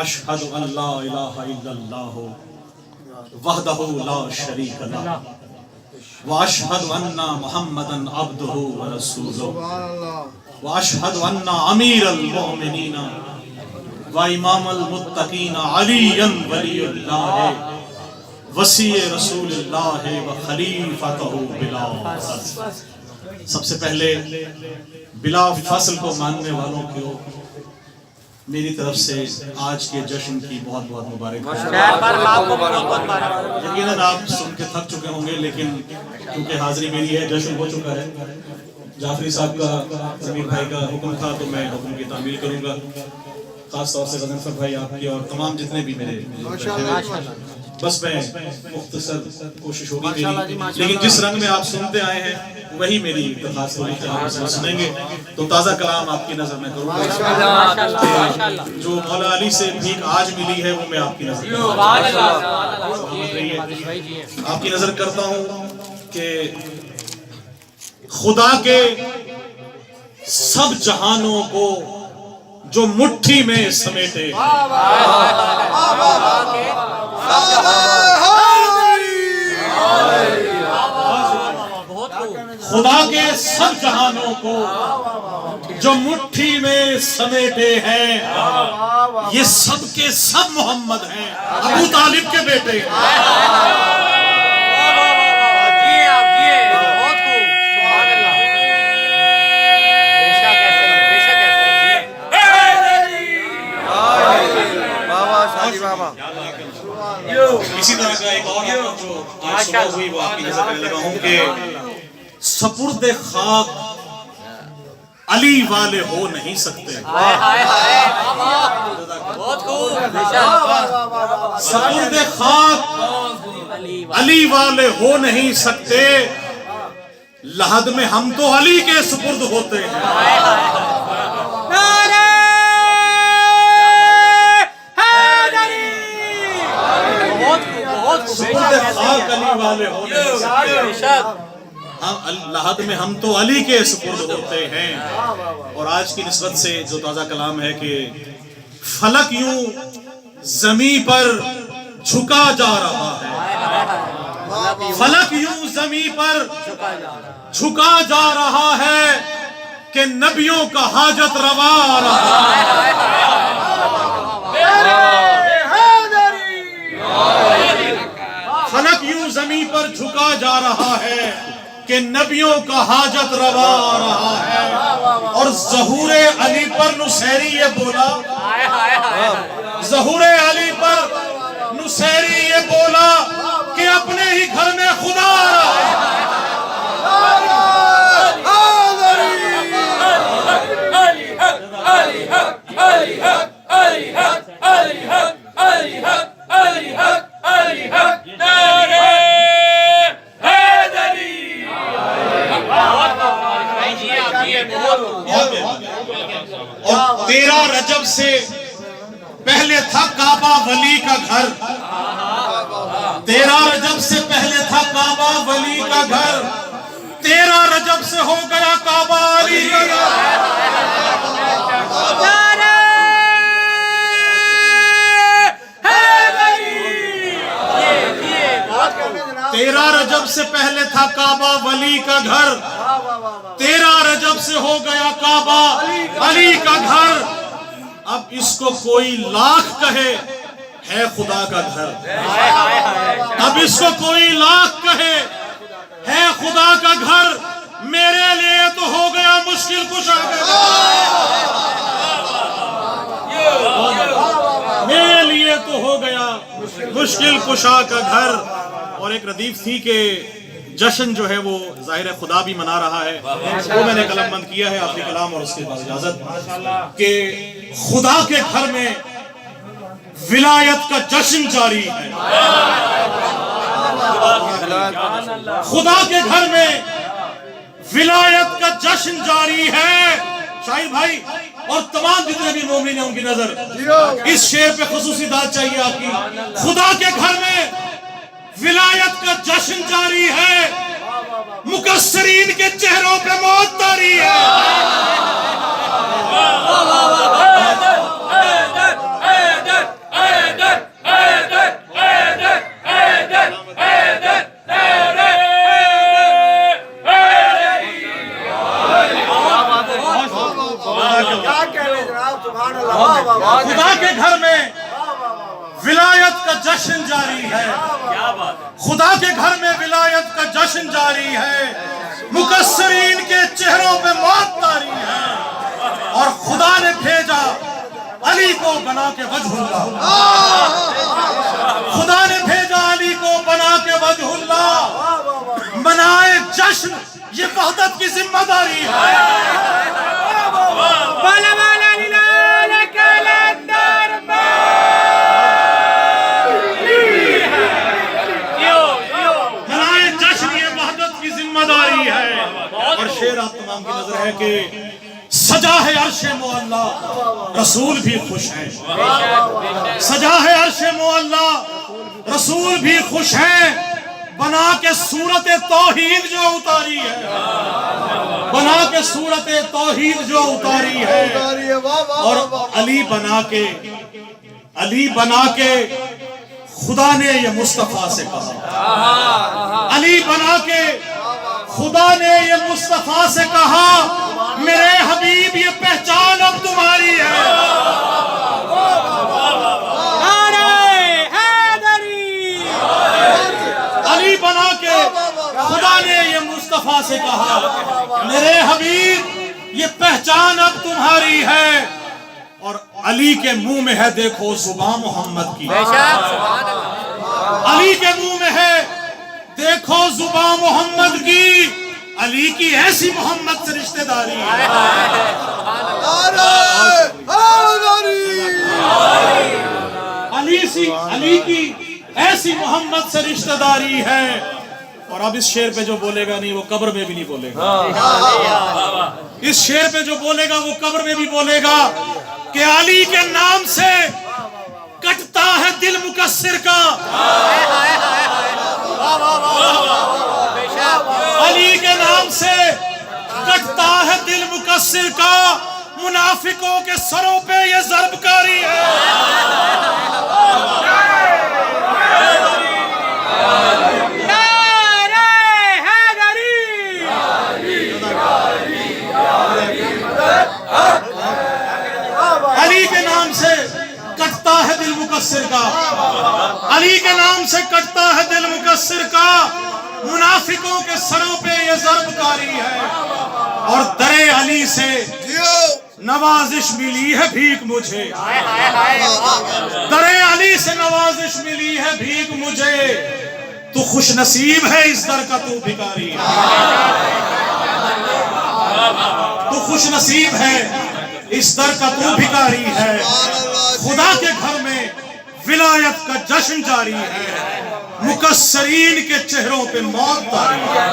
اشہد ان لا الہ الا اللہ وحدہ لا شریک لہ واشہد ان محمدا عبدہ ورسولہ واشہد ان امیر المؤمنین وامام المتقین علی ولی اللہ وسیع رسول اللہ وخلیفتہ بلا فصل۔ سب سے پہلے بلا فصل کو ماننے والوں کو میری طرف سے آج کے جشن کی بہت بہت مبارکباد۔ یقیناً آپ سن کے تھک چکے ہوں گے، لیکن کیونکہ حاضری میری ہے، جشن ہو چکا ہے، جعفری صاحب کا، ضمیر بھائی کا حکم تھا تو میں حکم کی تعمیل کروں گا، خاص طور سے غضنفر بھائی آپ کے اور تمام جتنے بھی میرے، بس میں مختصر کوشش ہوگی میری، لیکن جس رنگ میں آپ سنتے آئے ہیں وہی میری درخواست ہوگی کہ آپ اسے سنیں گے تو تازہ کلام آپ کی نظر میں کروں گا، جو مولا علی سے بھیک آج ملی ہے وہ میں آپ کی نظر آپ کی نظر کرتا ہوں کہ خدا کے سب جہانوں کو جو مٹھی میں سمیٹے، خدا کے سب جہانوں کو جو مٹھی میں سمیٹے ہیں، یہ سب کے سب محمد ہیں، ابو طالب کے بیٹے۔ اسی طرح کا ایک اور جو آج صبح ہوئی وہ آپ کی نظر کرنے لگا ہوں کہ سپرد خاک علی والے ہو نہیں سکتے، سپرد خاک علی والے ہو نہیں سکتے، لحد میں ہم تو علی کے سپرد ہوتے ہیں۔ سپرد خاک علی والے ہو نہیں سکتے، لحد میں ہم تو علی کے سپرد ہوتے ہیں۔ اور آج کی نسبت سے جو تازہ کلام ہے کہ فلک یوں زمین پر جھکا جا رہا ہے، فلک یوں زمین پر جھکا جا رہا ہے کہ نبیوں کا حاجت روا آ رہا ہے۔ فلک یوں زمین پر جھکا جا رہا ہے کہ نبیوں کا حاجت روا آ رہا ہے۔ اور ظہور علی پر نصیری یہ بولا، ظہور علی پر نصیری یہ بولا کہ اپنے ہی گھر میں خدا آ رہا ہے۔ اور 13 رجب سے پہلے تھا کعبہ ولی کا گھر، 13 رجب سے پہلے تھا کعبہ ولی کا گھر، 13 رجب سے ہو گیا کعبہ علی کا گھر۔ 13 رجب سے پہلے تھا کعبہ ولی کا گھر، 13 رجب سے ہو گیا کعبہ علی کا گھر۔ اب اس کو کوئی لاکھ کہے ہے خدا کا گھر، اب اس کو کوئی لاکھ کہے ہے خدا کا گھر، میرے لیے تو ہو گیا مشکل کشا کا گھر، میرے لیے تو ہو گیا مشکل کشا کا گھر۔ اور ایک ردیف تھی کہ جشن جو ہے وہ ظاہر خدا بھی منا رہا ہے، وہ میں نے قلم بند کیا ہے آخری کلام اور اس کے بعد اجازت، کہ خدا کے گھر میں ولایت کا جشن جاری ہے، خدا کے گھر میں ولایت کا جشن جاری ہے۔ شاہد بھائی اور تمام جتنے بھی مومن ہیں ان کی نظر اس شعر پہ خصوصی داد چاہیے آپ کی۔ خدا کے گھر میں ولایت کا جشن جاری ہے، مقصرین کے چہروں پہ موت طاری ہے۔ خدا کے گھر میں ولایت کا جشن جاری ہے، خدا کے گھر میں ولایت کا جشن جاری ہے، مقصرین کے چہروں پہ موت طاری ہے، اور خدا نے بھیجا علی کو بنا کے وجہ اللہ، خدا نے بھیجا علی کو بنا کے وجہ اللہ، منائے جشن، یہ وحدت کی ذمہ داری ہے۔ منائے جشن، یہ وحدت کی ذمہ داری ہے۔ اور شعر آپ تمام کی نظر ہے کہ سجا ہے عرش معلا، رسول بھی خوش ہیں، سجا ہے عرش معلا، رسول بھی خوش ہیں، بنا کے صورت توحید جو اتاری ہے، بنا کے صورت توحید جو اتاری ہے، اور علی بنا کے خدا نے یہ مصطفیٰ سے کہا، علی بنا کے خدا نے یہ مصطفیٰ سے کہا، میرے حبیب یہ پہچان اب تمہاری ہے۔ علی بنا کے خدا نے یہ مصطفیٰ سے کہا، میرے حبیب یہ پہچان اب تمہاری ہے، اور علی کے منہ میں ہے دیکھو زبان محمد کی، علی کے منہ میں ہے دیکھو زبان محمد کی، علی کی ایسی محمد سے رشتہ داری ہے، علی کی ایسی محمد سے رشتہ داری ہے۔ اور اب اس شعر پہ جو بولے گا نہیں وہ قبر میں بھی نہیں بولے گا، اس شعر پہ جو بولے گا وہ قبر میں بھی بولے گا کہ علی کے نام سے کٹتا ہے دل مقصر کا، علی کے نام سے کٹتا ہے دل مقصر کا، منافقوں کے سروں پہ یہ ضرب کاری ہے۔ علی کے نام سے کٹتا ہے دل مقصر کا، علی کے نام سے کٹتا ہے دل مقصر کا، منافقوں کے سروں پہ یہ ضرب کاری ہے، اور در علی سے نوازش ملی ہے بھیک مجھے، در علی سے نوازش ملی ہے بھیک مجھے، تو خوش نصیب ہے اس در کا تو بھکاری ہے، تو خوش نصیب ہے اس در کا تو بھکاری ہے۔ خدا کے گھر میں ولایت کا جشن جاری ہے، مقصرین کے چہروں پہ موت طاری ہے۔